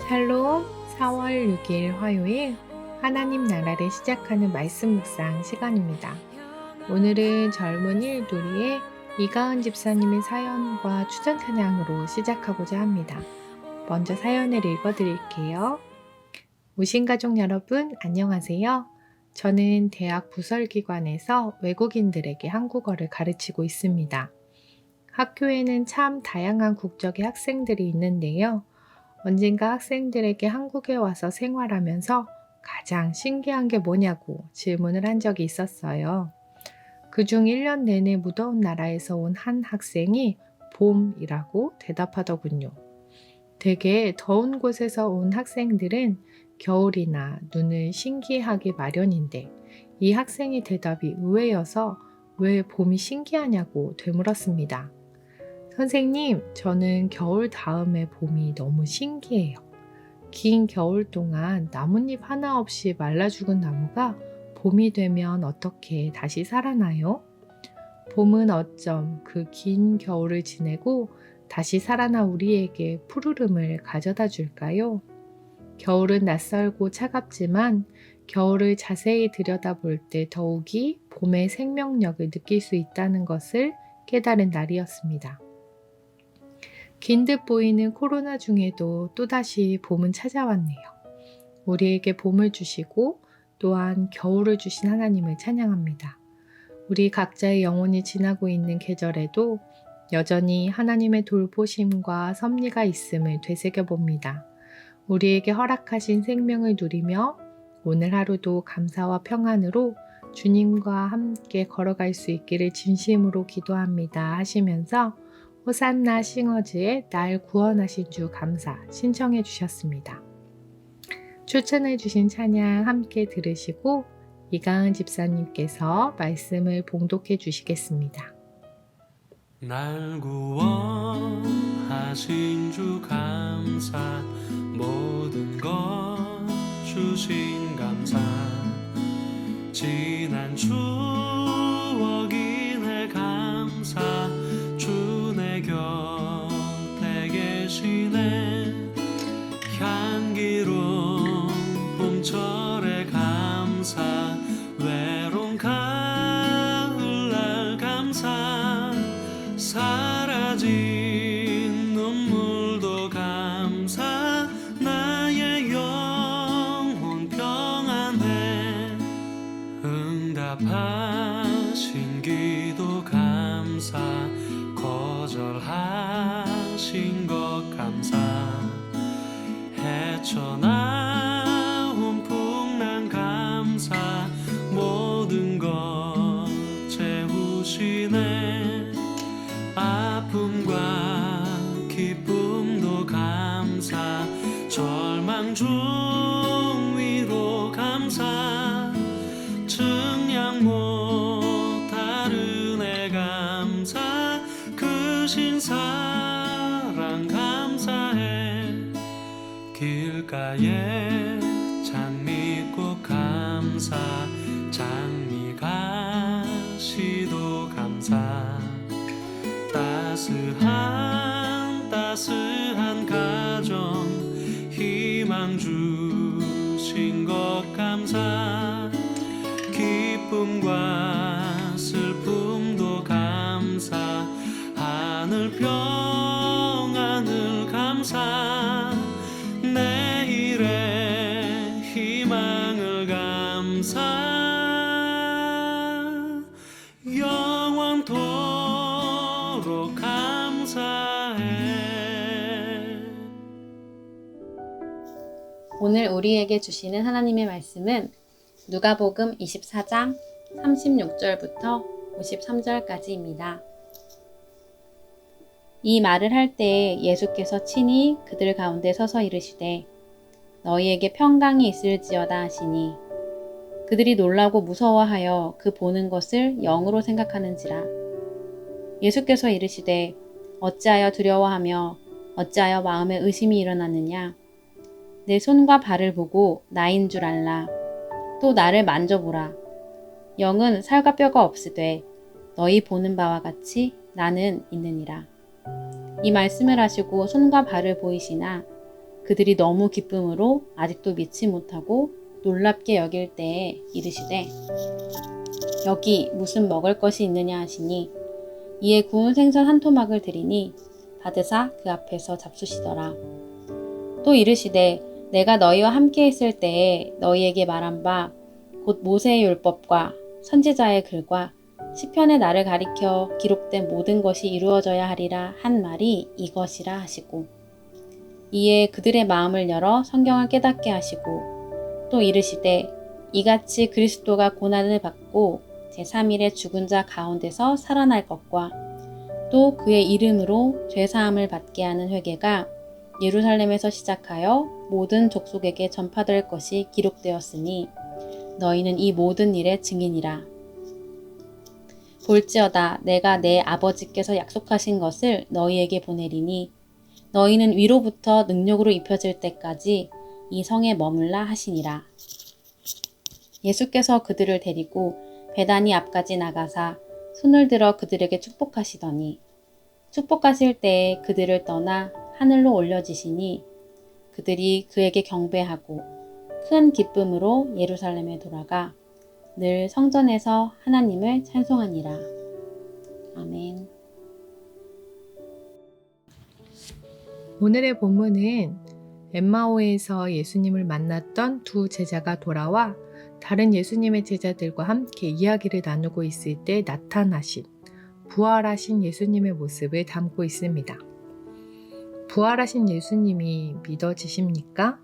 샬롬 4월 6일 화요일 하나님 나라를 시작하는 말씀 묵상 시간입니다. 오늘은 젊은 일두리의 이가은 집사님의 사연과 추천 찬양으로 시작하고자 합니다. 먼저 사연을 읽어드릴게요. 오신 가족 여러분 안녕하세요. 저는 대학 부설기관에서 외국인들에게 한국어를 가르치고 있습니다. 학교에는 참 다양한 국적의 학생들이 있는데요. 언젠가 학생들에게 한국에 와서 생활하면서 가장 신기한 게 뭐냐고 질문을 한 적이 있었어요. 그중 1년 내내 무더운 나라에서 온 한 학생이 봄이라고 대답하더군요. 되게 더운 곳에서 온 학생들은 겨울이나 눈을 신기하기 마련인데 이 학생의 대답이 의외여서 왜 봄이 신기하냐고 되물었습니다. 선생님, 저는 겨울 다음에 봄이 너무 신기해요. 긴 겨울 동안 나뭇잎 하나 없이 말라 죽은 나무가 봄이 되면 어떻게 다시 살아나요? 봄은 어쩜 그 긴 겨울을 지내고 다시 살아나 우리에게 푸르름을 가져다 줄까요? 겨울은 낯설고 차갑지만 겨울을 자세히 들여다볼 때 더욱이 봄의 생명력을 느낄 수 있다는 것을 깨달은 날이었습니다. 긴 듯 보이는 코로나 중에도 또다시 봄은 찾아왔네요. 우리에게 봄을 주시고 또한 겨울을 주신 하나님을 찬양합니다. 우리 각자의 영혼이 지나고 있는 계절에도 여전히 하나님의 돌보심과 섭리가 있음을 되새겨봅니다. 우리에게 허락하신 생명을 누리며 오늘 하루도 감사와 평안으로 주님과 함께 걸어갈 수 있기를 진심으로 기도합니다 하시면서 호산나 싱어즈의 날 구원하신 주 감사 신청해 주셨습니다. 추천해 주신 찬양 함께 들으시고 이가은 집사님께서 말씀을 봉독해 주시겠습니다. 날 구원하신 주 감사 모든 것 주신 감사 지난 추억이네 감사 주 내 곁에 계시네 향기로운 봄철의 감사 외로운 가을날 감사 사라진 눈물도 감사 나의 영혼 평안해 응답하신 기도 감사 거절하신 것 감사 헤쳐나온 풍랑 감사 모든 것 채우시네 아픔과 기쁨도 감사 절망 중 위로 감사 증량 못할 은혜 감사 크신 사랑 감사해 길가에 장미꽃 감사 장미가시도 감사 따스한 가정 희망 주신 것 감사 기쁨과 슬픔도 감사 하늘 평안을 감사 내일의 희망을 감사 영원토록 감사해. 오늘 우리에게 주시는 하나님의 말씀은 누가복음 24장 36절부터 53절까지입니다. 이 말을 할 때에 예수께서 친히 그들 가운데 서서 이르시되 너희에게 평강이 있을지어다 하시니 그들이 놀라고 무서워하여 그 보는 것을 영으로 생각하는지라. 예수께서 이르시되 어찌하여 두려워하며 어찌하여 마음에 의심이 일어나느냐. 내 손과 발을 보고 나인 줄 알라. 또 나를 만져보라. 영은 살과 뼈가 없으되 너희 보는 바와 같이 나는 있느니라. 이 말씀을 하시고 손과 발을 보이시나 그들이 너무 기쁨으로 아직도 믿지 못하고 놀랍게 여길 때에 이르시되 여기 무슨 먹을 것이 있느냐 하시니 이에 구운 생선 한 토막을 드리니 받으사 그 앞에서 잡수시더라. 또 이르시되 내가 너희와 함께 있을 때에 너희에게 말한 바 곧 모세의 율법과 선지자의 글과 시편에 나를 가리켜 기록된 모든 것이 이루어져야 하리라 한 말이 이것이라 하시고 이에 그들의 마음을 열어 성경을 깨닫게 하시고 또 이르시되 이같이 그리스도가 고난을 받고 제3일에 죽은 자 가운데서 살아날 것과 또 그의 이름으로 죄사함을 받게 하는 회개가 예루살렘에서 시작하여 모든 족속에게 전파될 것이 기록되었으니 너희는 이 모든 일의 증인이라. 볼지어다 내가 내 아버지께서 약속하신 것을 너희에게 보내리니 너희는 위로부터 능력으로 입혀질 때까지 이 성에 머물라 하시니라. 예수께서 그들을 데리고 베다니 앞까지 나가사 손을 들어 그들에게 축복하시더니 축복하실 때에 그들을 떠나 하늘로 올려지시니 그들이 그에게 경배하고 큰 기쁨으로 예루살렘에 돌아가 늘 성전에서 하나님을 찬송하니라. 아멘. 오늘의 본문은 엠마오에서 예수님을 만났던 두 제자가 돌아와 다른 예수님의 제자들과 함께 이야기를 나누고 있을 때 나타나신 부활하신 예수님의 모습을 담고 있습니다. 부활하신 예수님이 믿어지십니까?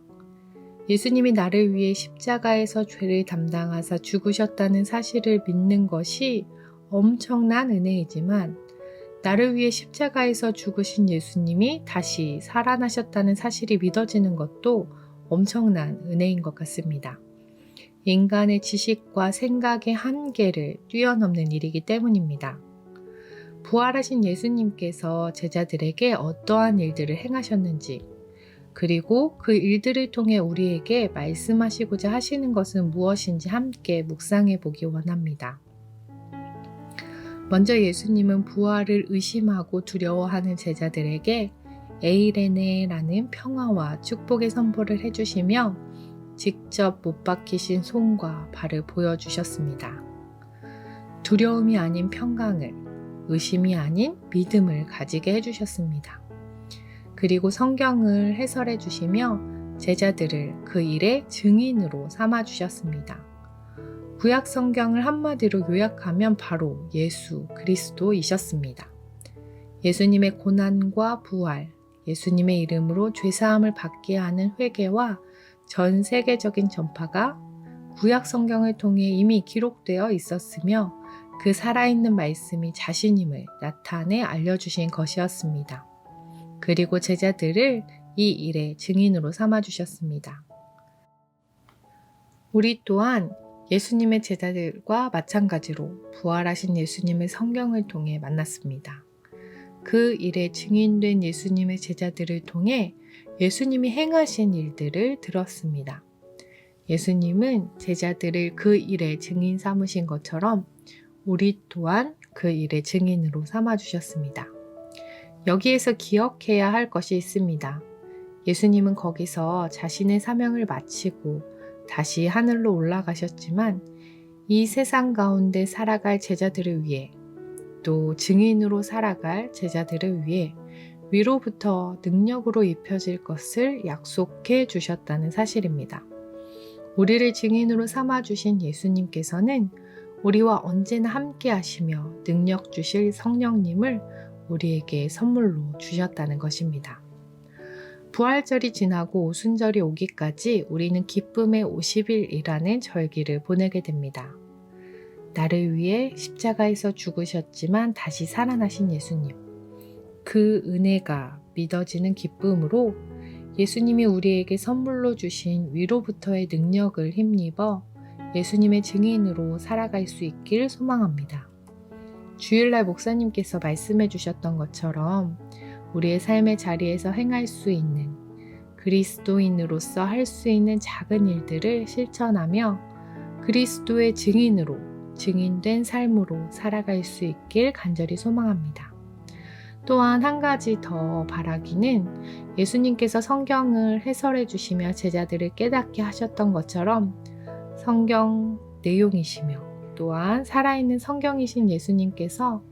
예수님이 나를 위해 십자가에서 죄를 담당하사 죽으셨다는 사실을 믿는 것이 엄청난 은혜이지만 나를 위해 십자가에서 죽으신 예수님이 다시 살아나셨다는 사실이 믿어지는 것도 엄청난 은혜인 것 같습니다. 인간의 지식과 생각의 한계를 뛰어넘는 일이기 때문입니다. 부활하신 예수님께서 제자들에게 어떠한 일들을 행하셨는지, 그리고 그 일들을 통해 우리에게 말씀하시고자 하시는 것은 무엇인지 함께 묵상해 보기 원합니다. 먼저 예수님은 부활을 의심하고 두려워하는 제자들에게 에이레네라는 평화와 축복의 선포를 해주시며 직접 못 박히신 손과 발을 보여주셨습니다. 두려움이 아닌 평강을, 의심이 아닌 믿음을 가지게 해주셨습니다. 그리고 성경을 해설해 주시며 제자들을 그 일의 증인으로 삼아 주셨습니다. 구약 성경을 한마디로 요약하면 바로 예수 그리스도이셨습니다. 예수님의 고난과 부활, 예수님의 이름으로 죄사함을 받게 하는 회개와 전 세계적인 전파가 구약 성경을 통해 이미 기록되어 있었으며 그 살아있는 말씀이 자신임을 나타내 알려주신 것이었습니다. 그리고 제자들을 이 일의 증인으로 삼아주셨습니다. 우리 또한 예수님의 제자들과 마찬가지로 부활하신 예수님을 성경을 통해 만났습니다. 그 일에 증인된 예수님의 제자들을 통해 예수님이 행하신 일들을 들었습니다. 예수님은 제자들을 그 일의 증인 삼으신 것처럼 우리 또한 그 일의 증인으로 삼아주셨습니다. 여기에서 기억해야 할 것이 있습니다. 예수님은 거기서 자신의 사명을 마치고 다시 하늘로 올라가셨지만 이 세상 가운데 살아갈 제자들을 위해 또 증인으로 살아갈 제자들을 위해 위로부터 능력으로 입혀질 것을 약속해 주셨다는 사실입니다. 우리를 증인으로 삼아주신 예수님께서는 우리와 언제나 함께 하시며 능력 주실 성령님을 우리에게 선물로 주셨다는 것입니다. 부활절이 지나고 오순절이 오기까지 우리는 기쁨의 50일이라는 절기를 보내게 됩니다. 나를 위해 십자가에서 죽으셨지만 다시 살아나신 예수님. 그 은혜가 믿어지는 기쁨으로 예수님이 우리에게 선물로 주신 위로부터의 능력을 힘입어 예수님의 증인으로 살아갈 수 있길 소망합니다. 주일날 목사님께서 말씀해 주셨던 것처럼 우리의 삶의 자리에서 행할 수 있는 그리스도인으로서 할 수 있는 작은 일들을 실천하며 그리스도의 증인으로 증인된 삶으로 살아갈 수 있길 간절히 소망합니다. 또한 한 가지 더 바라기는 예수님께서 성경을 해설해 주시며 제자들을 깨닫게 하셨던 것처럼 성경 내용이시며 또한 살아있는 성경이신 예수님께서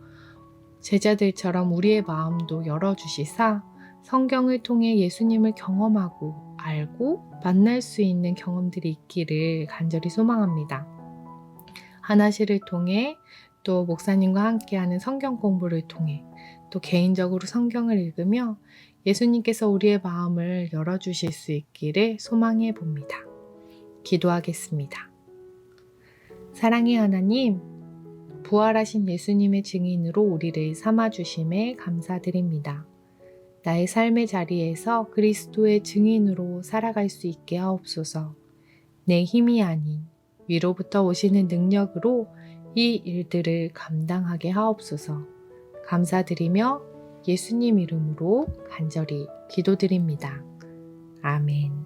제자들처럼 우리의 마음도 열어주시사 성경을 통해 예수님을 경험하고 알고 만날 수 있는 경험들이 있기를 간절히 소망합니다. 하나실을 통해 또 목사님과 함께하는 성경 공부를 통해 또 개인적으로 성경을 읽으며 예수님께서 우리의 마음을 열어주실 수 있기를 소망해 봅니다. 기도하겠습니다. 사랑의 하나님, 부활하신 예수님의 증인으로 우리를 삼아주심에 감사드립니다. 나의 삶의 자리에서 그리스도의 증인으로 살아갈 수 있게 하옵소서. 내 힘이 아닌 위로부터 오시는 능력으로 이 일들을 감당하게 하옵소서. 감사드리며 예수님 이름으로 간절히 기도드립니다. 아멘.